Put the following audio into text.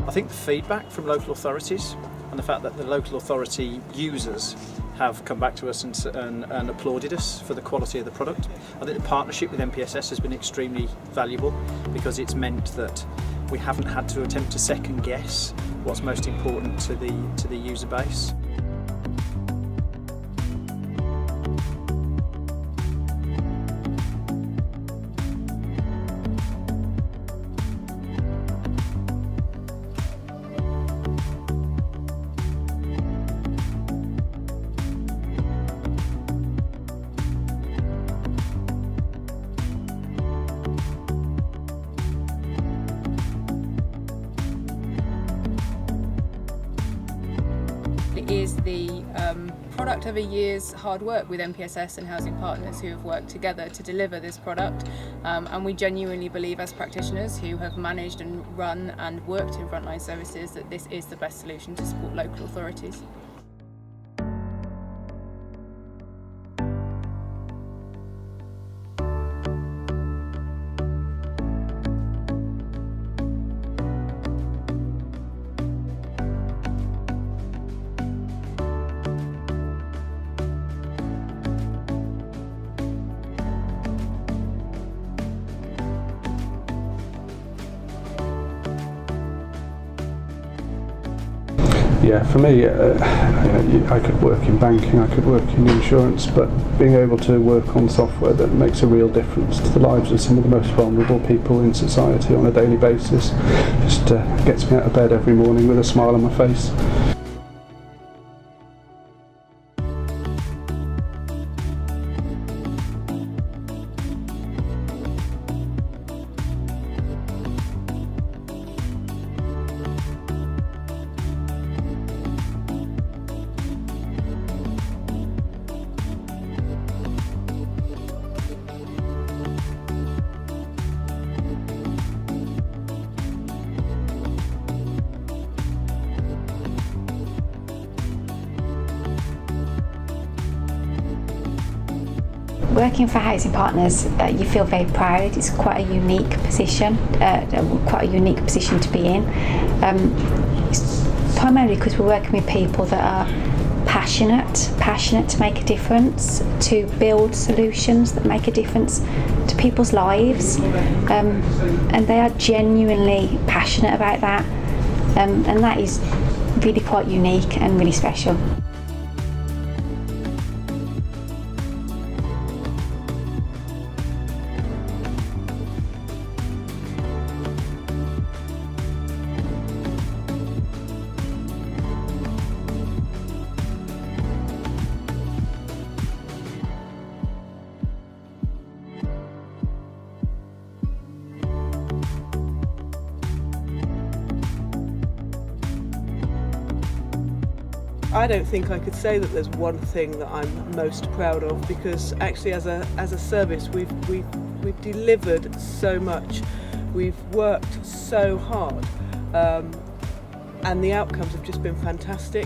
I think the feedback from local authorities and the fact that the local authority users have come back to us and applauded us for the quality of the product. I think the partnership with NPSS has been extremely valuable because it's meant that we haven't had to attempt to second guess what's most important to the user base. It is the product of a year's hard work with NPSS and housing partners who have worked together to deliver this product, and we genuinely believe as practitioners who have managed and run and worked in frontline services that this is the best solution to support local authorities. Yeah, for me, I could work in banking, I could work in insurance, but being able to work on software that makes a real difference to the lives of some of the most vulnerable people in society on a daily basis just gets me out of bed every morning with a smile on my face. Working for housing partners, you feel very proud. It's quite a unique position, to be in. It's primarily because we're working with people that are passionate to make a difference, to build solutions that make a difference to people's lives, and they are genuinely passionate about that, and that is really quite unique and really special. I don't think I could say that there's one thing that I'm most proud of, because actually as a service we've delivered so much, we've worked so hard, and the outcomes have just been fantastic.